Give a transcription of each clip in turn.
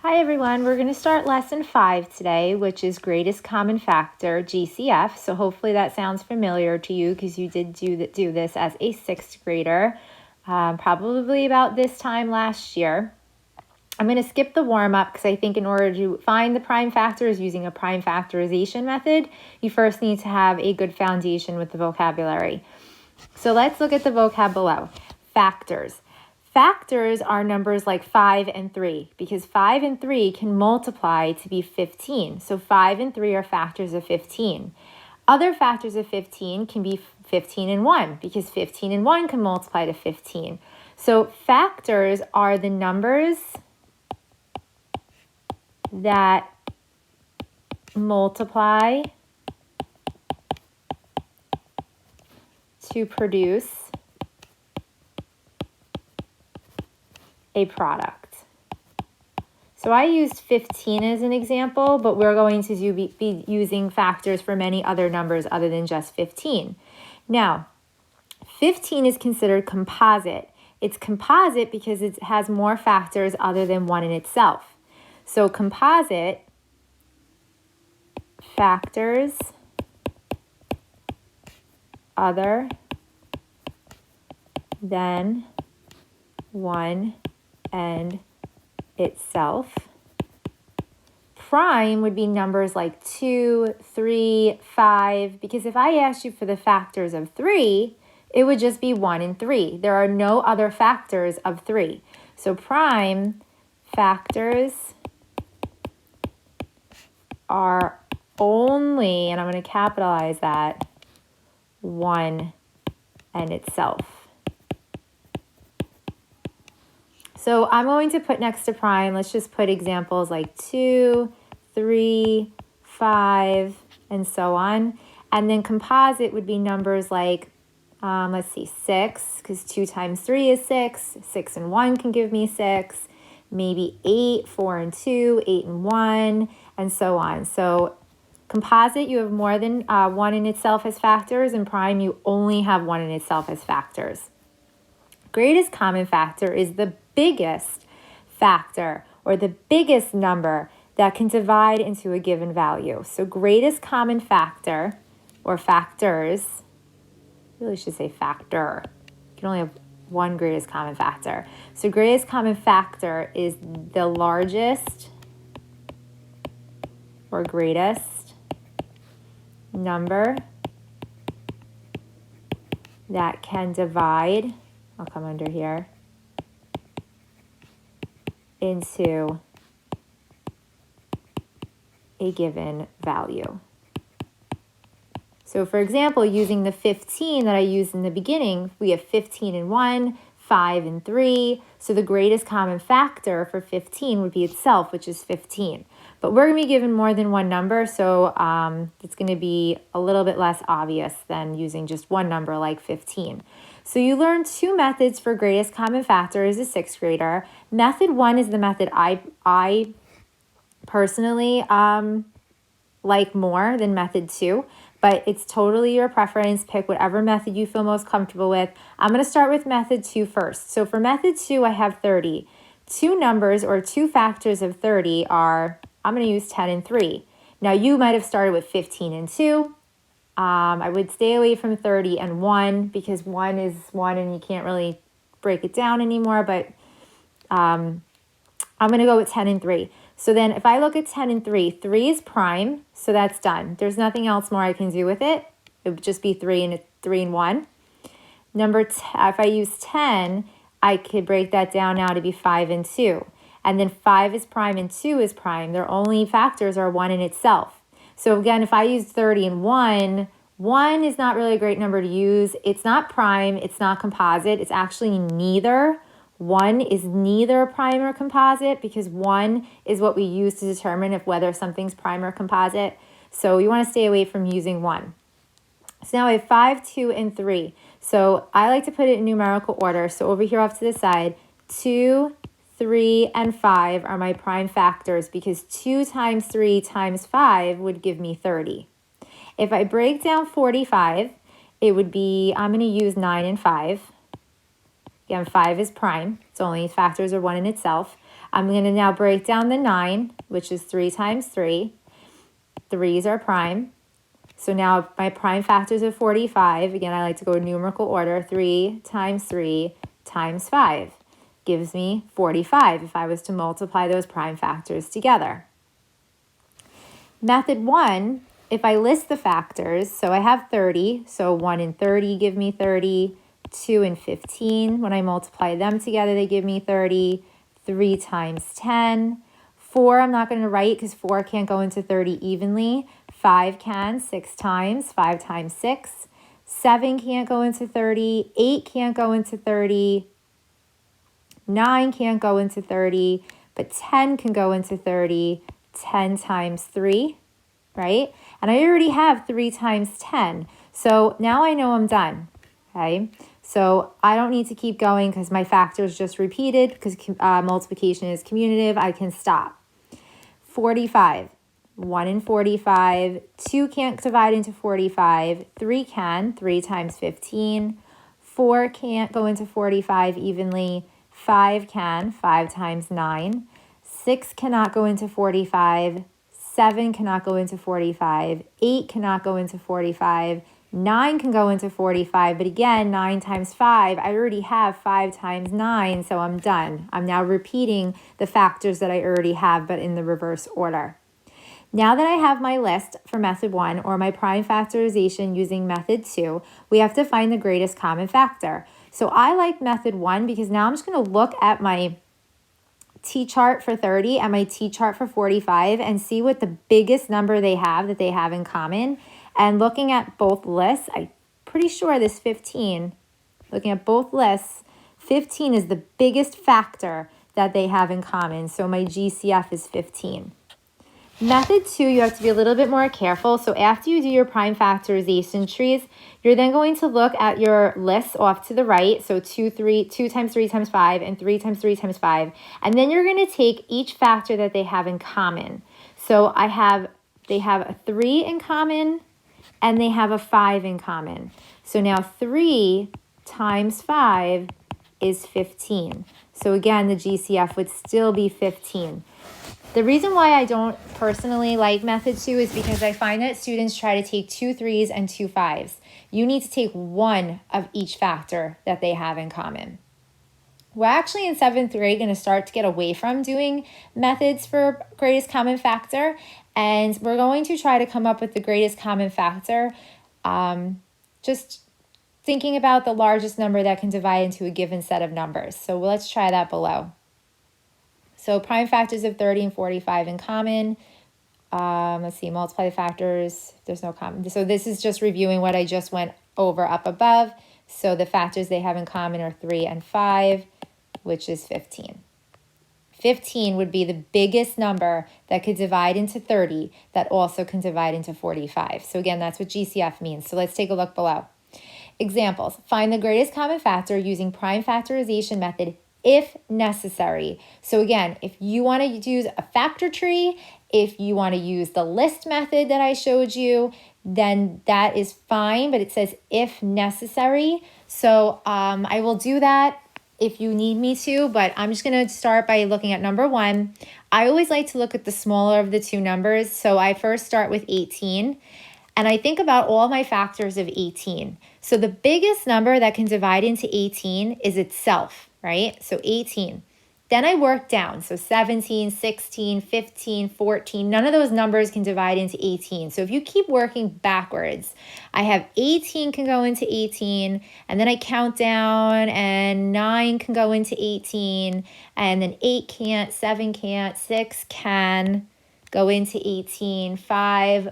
Hi everyone, we're going to start lesson 5 today, which is greatest common factor, GCF. So hopefully that sounds familiar to you because you did do this as a 6th grader, probably about this time last year. I'm going to skip the warm-up because I think in order to find the prime factors using a prime factorization method, you first need to have a good foundation with the vocabulary. So let's look at the vocab below. Factors. Factors are numbers like 5 and 3 because 5 and 3 can multiply to be 15. So 5 and 3 are factors of 15. Other factors of 15 can be 15 and 1 because 15 and 1 can multiply to 15. So factors are the numbers that multiply to produce a product. So I used 15 as an example, but we're going to be using factors for many other numbers other than just 15. Now, 15 is considered composite. It's composite because it has more factors other than 1 in itself. So composite factors other than 1 and itself. Prime would be numbers like 2, 3, 5, because if I asked you for the factors of 3, it would just be 1 and 3. There are no other factors of 3. So prime factors are only, and I'm going to capitalize that, 1 and itself. So I'm going to put next to prime, let's just put examples like 2, 3, 5, and so on. And then composite would be numbers like, let's see, 6, because 2 times 3 is 6. 6 and 1 can give me 6. Maybe 8, 4 and 2, 8 and 1, and so on. So composite, you have more than 1 in itself as factors, and prime, you only have 1 in itself as factors. Greatest common factor is the biggest factor or the biggest number that can divide into a given value. So greatest common factor or factors, I really should say factor. You can only have one greatest common factor. So greatest common factor is the largest or greatest number that can divide, I'll come under here, into a given value. So for example, using the 15 that I used in the beginning, we have 15 and 1, 5 and 3. So the greatest common factor for 15 would be itself, which is 15. But we're going to be given more than one number, so it's going to be a little bit less obvious than using just one number like 15. So you learned 2 methods for greatest common factor as a 6th grader. Method 1 is the method I personally like more than method 2, but it's totally your preference. Pick whatever method you feel most comfortable with. I'm going to start with method 2 first. So for method 2, I have 30. 2 numbers or 2 factors of 30 are, I'm going to use 10 and 3. Now you might have started with 15 and 2. I would stay away from 30 and 1 because 1 is 1 and you can't really break it down anymore, but I'm going to go with 10 and 3. So then if I look at 10 and 3, 3 is prime, so that's done. There's nothing else more I can do with it. It would just be 3 and 1. If I use 10, I could break that down now to be 5 and 2. And then 5 is prime and 2 is prime. Their only factors are 1 in itself. So again, if I use 30 and 1, 1 is not really a great number to use. It's not prime. It's not composite. It's actually neither. 1 is neither prime or composite because 1 is what we use to determine whether something's prime or composite. So you want to stay away from using 1. So now I have 5, 2, and 3. So I like to put it in numerical order. So over here off to the side, 2, 3, and 5 are my prime factors because 2 times 3 times 5 would give me 30. If I break down 45, it would be, I'm going to use 9 and 5. Again, 5 is prime. It's only factors are 1 in itself. I'm going to now break down the 9, which is 3 times 3. 3's are prime. So now my prime factors are 45. Again, I like to go in numerical order. 3 times 3 times 5 gives me 45 if I was to multiply those prime factors together. Method 1, if I list the factors, so I have 30, so 1 and 30 give me 30, 2 and 15, when I multiply them together, they give me 30, 3 times 10, 4 I'm not going to write because 4 can't go into 30 evenly, 5 can, 6 times, 5 times 6, 7 can't go into 30, 8 can't go into 30, 9 can't go into 30, but 10 can go into 30, 10 times 3, right? And I already have 3 times 10. So now I know I'm done, okay? So I don't need to keep going because my factors just repeated because multiplication is commutative. I can stop. 45, 1 and 45, 2 can't divide into 45, 3 can, 3 times 15, 4 can't go into 45 evenly, 5 can, 5 times 9, 6 cannot go into 45, 7 cannot go into 45, 8 cannot go into 45, 9 can go into 45, but again, 9 times 5, I already have 5 times 9, so I'm done. I'm now repeating the factors that I already have, but in the reverse order. Now that I have my list for method 1 or my prime factorization using method 2, we have to find the greatest common factor. So I like method 1 because now I'm just going to look at my T-chart for 30 and my T-chart for 45 and see what the biggest number they have that they have in common. And looking at both lists, I'm pretty sure this 15, looking at both lists, 15 is the biggest factor that they have in common. So my GCF is 15. Method 2, you have to be a little bit more careful. So after you do your prime factorization trees, you're then going to look at your lists off to the right. So 2 times 3 times 5 and 3 times 3 times 5. And then you're going to take each factor that they have in common. So they have a 3 in common and they have a 5 in common. So now 3 times 5 is 15. So again, the GCF would still be 15. The reason why I don't personally like method 2 is because I find that students try to take 2 3s and 2 5s. You need to take one of each factor that they have in common. We're actually in 7th grade going to start to get away from doing methods for greatest common factor, and we're going to try to come up with the greatest common factor, just thinking about the largest number that can divide into a given set of numbers. So let's try that below. So prime factors of 30 and 45 in common. Let's see, multiply the factors. There's no common. So this is just reviewing what I just went over up above. So the factors they have in common are 3 and 5, which is 15. 15 would be the biggest number that could divide into 30 that also can divide into 45. So again, that's what GCF means. So let's take a look below. Examples. Find the greatest common factor using prime factorization method if necessary. So again, if you want to use a factor tree, if you want to use the list method that I showed you, then that is fine, but it says if necessary. So I will do that if you need me to, but I'm just going to start by looking at number 1. I always like to look at the smaller of the two numbers. So I first start with 18. And I think about all my factors of 18. So the biggest number that can divide into 18 is itself, right? So 18. Then I work down. So 17, 16, 15, 14. None of those numbers can divide into 18. So if you keep working backwards, I have 18 can go into 18. And then I count down and 9 can go into 18. And then 8 can't, 7 can't, 6 can go into 18. 5,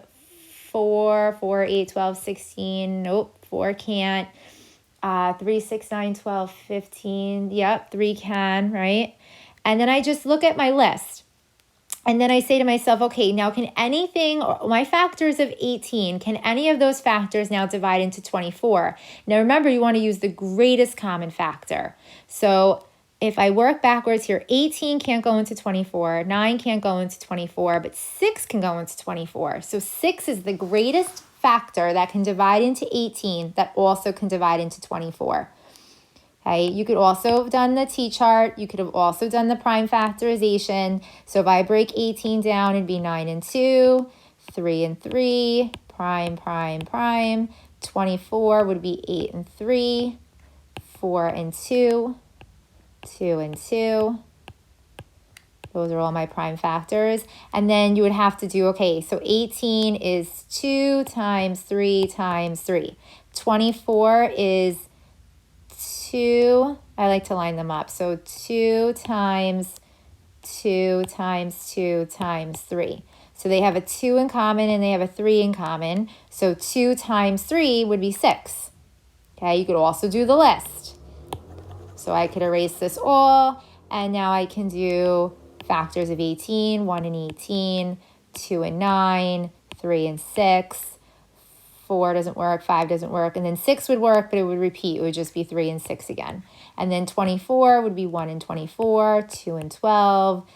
4, 8, 12, 16. Nope, 4 can't. 3, 6, 9, 12, 15. Yep, 3 can, right? And then I just look at my list. And then I say to myself, okay, now can anything, or my factors of 18, can any of those factors now divide into 24? Now remember, you want to use the greatest common factor. So if I work backwards here, 18 can't go into 24, 9 can't go into 24, but 6 can go into 24. So 6 is the greatest factor that can divide into 18 that also can divide into 24. Okay, you could also have done the t-chart. You could have also done the prime factorization. So if I break 18 down, it'd be 9 and 2, 3 and 3, prime, prime, prime. 24 would be 8 and 3, 4 and 2, 2 and 2. Those are all my prime factors. And then you would have to do, okay, so 18 is 2 times 3 times 3. 24 is 2, I like to line them up. So 2 times 2 times 2 times 3. So they have a 2 in common and they have a 3 in common. So 2 times 3 would be 6. Okay, you could also do the list. So I could erase this all, and now I can do factors of 18, 1 and 18, 2 and 9, 3 and 6. 4 doesn't work, 5 doesn't work, and then 6 would work, but it would repeat. It would just be 3 and 6 again. And then 24 would be 1 and 24, 2 and 12,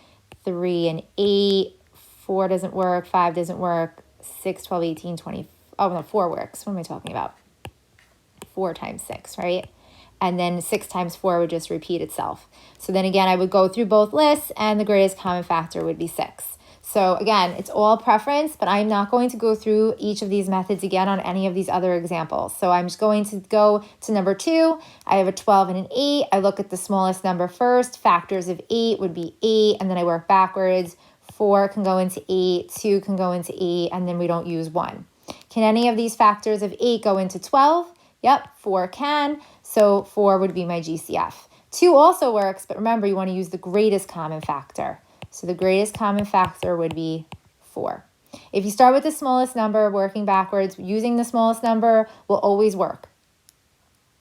3 and 8, 4 doesn't work, 5 doesn't work, 6, 12, 18, 20. Oh, no, 4 works. What am I talking about? 4 times 6, right? And then 6 times 4 would just repeat itself. So then again, I would go through both lists, and the greatest common factor would be 6. So again, it's all preference, but I'm not going to go through each of these methods again on any of these other examples. So I'm just going to go to number 2. I have a 12 and an 8. I look at the smallest number first. Factors of 8 would be 8, and then I work backwards. 4 can go into 8, 2 can go into 8, and then we don't use 1. Can any of these factors of 8 go into 12? Yep, 4 can. So 4 would be my GCF. 2 also works, but remember, you want to use the greatest common factor. So the greatest common factor would be 4. If you start with the smallest number, working backwards, using the smallest number will always work.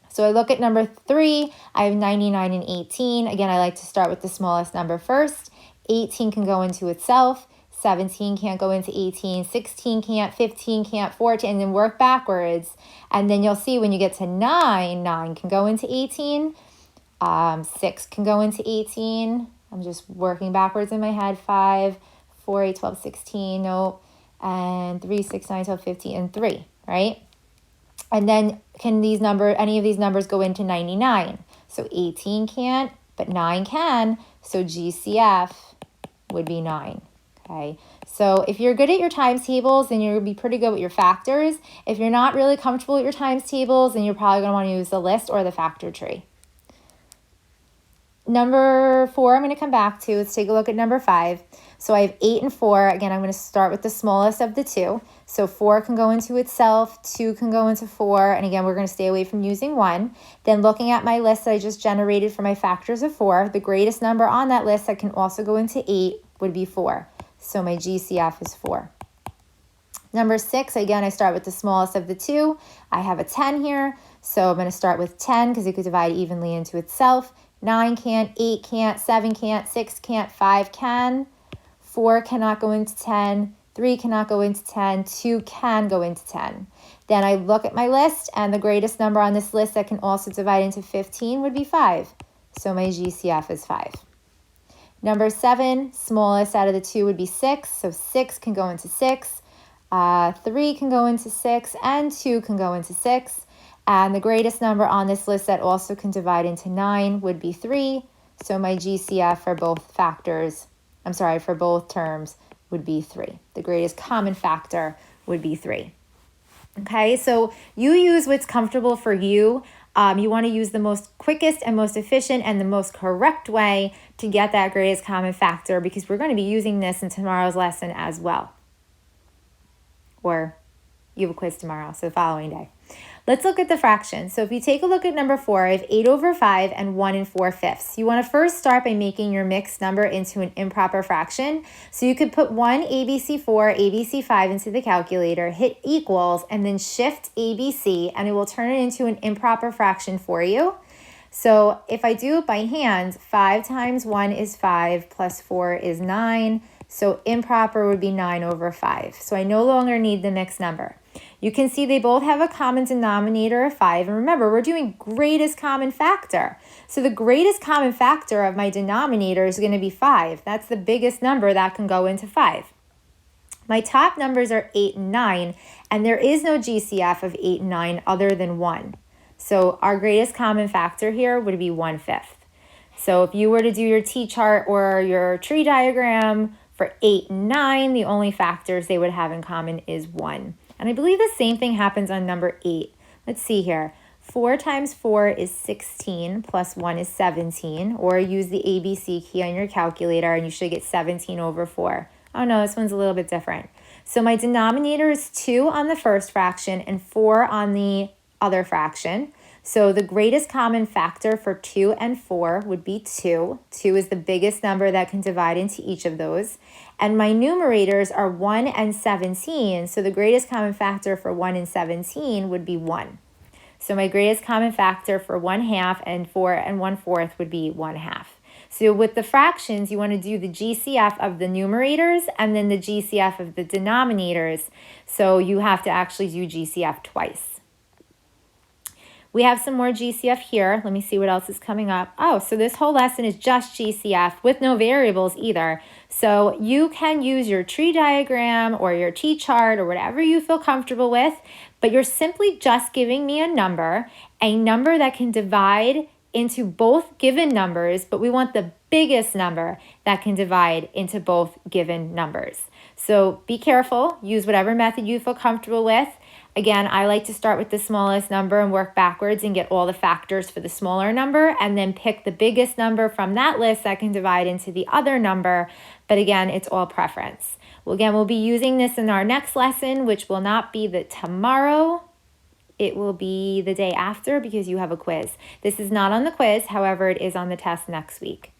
So I look at number 3, I have 99 and 18. Again, I like to start with the smallest number first. 18 can go into itself. 17 can't go into 18, 16 can't, 15 can't, 14, and then work backwards. And then you'll see when you get to 9, 9 can go into 18, 6 can go into 18. I'm just working backwards in my head. 5, 4, 8, 12, 16, no, and 3, 6, 9, 12, 15, and 3, right? And then can any of these numbers go into 99? So 18 can't, but 9 can, so GCF would be 9. Okay, so if you're good at your times tables, then you're going to be pretty good with your factors. If you're not really comfortable with your times tables, then you're probably going to want to use the list or the factor tree. Number 4, I'm going to come back to. Let's take a look at number 5. So I have 8 and 4. Again, I'm going to start with the smallest of the 2. So 4 can go into itself, 2 can go into 4, and again, we're going to stay away from using 1. Then looking at my list that I just generated for my factors of 4, the greatest number on that list that can also go into 8 would be 4. So my GCF is 4. Number 6, again, I start with the smallest of the 2. I have a 10 here, so I'm going to start with 10 because it could divide evenly into itself. 9 can't, 8 can't, 7 can't, 6 can't, 5 can. 4 cannot go into 10. 3 cannot go into 10. 2 can go into 10. Then I look at my list, and the greatest number on this list that can also divide into 15 would be 5. So my GCF is 5. Number 7, smallest out of the 2 would be 6. So 6 can go into 6. 3 can go into 6, and 2 can go into 6. And the greatest number on this list that also can divide into 9 would be 3. So my GCF for both terms would be 3. The greatest common factor would be 3. Okay, so you use what's comfortable for you. You want to use the most quickest and most efficient and the most correct way to get that greatest common factor, because we're going to be using this in tomorrow's lesson as well. Or you have a quiz tomorrow, so the following day. Let's look at the fractions. So if you take a look at number 4, I have 8 over 5 and 1 4/5. You want to first start by making your mixed number into an improper fraction. So you could put 1 ABC4, ABC5 into the calculator, hit equals, and then shift ABC, and it will turn it into an improper fraction for you. So if I do it by hand, 5 times 1 is 5 plus 4 is 9. So improper would be 9 over 5. So I no longer need the mixed number. You can see they both have a common denominator of 5. And remember, we're doing greatest common factor. So the greatest common factor of my denominator is going to be 5. That's the biggest number that can go into 5. My top numbers are 8 and 9, and there is no GCF of 8 and 9 other than 1. So our greatest common factor here would be 1/5. So if you were to do your T-chart or your tree diagram for 8 and 9, the only factors they would have in common is 1. And I believe the same thing happens on number 8. Let's see here. 4 times 4 is 16, plus 1 is 17, or use the ABC key on your calculator and you should get 17 over 4. Oh no, this one's a little bit different. So my denominator is 2 on the first fraction and 4 on the other fraction. So the greatest common factor for 2 and 4 would be 2. 2 is the biggest number that can divide into each of those. And my numerators are 1 and 17. So the greatest common factor for 1 and 17 would be 1. So my greatest common factor for 1/2 and 4 and 1/4 would be 1/2. So with the fractions, you want to do the GCF of the numerators and then the GCF of the denominators. So you have to actually do GCF twice. We have some more GCF here. Let me see what else is coming up. Oh, so this whole lesson is just GCF with no variables either. So you can use your tree diagram or your T-chart or whatever you feel comfortable with, but you're simply just giving me a number that can divide into both given numbers, but we want the biggest number that can divide into both given numbers. So be careful, use whatever method you feel comfortable with. Again, I like to start with the smallest number and work backwards and get all the factors for the smaller number and then pick the biggest number from that list that can divide into the other number. But again, it's all preference. Well, again, we'll be using this in our next lesson, which will not be tomorrow. It will be the day after because you have a quiz. This is not on the quiz, however, it is on the test next week.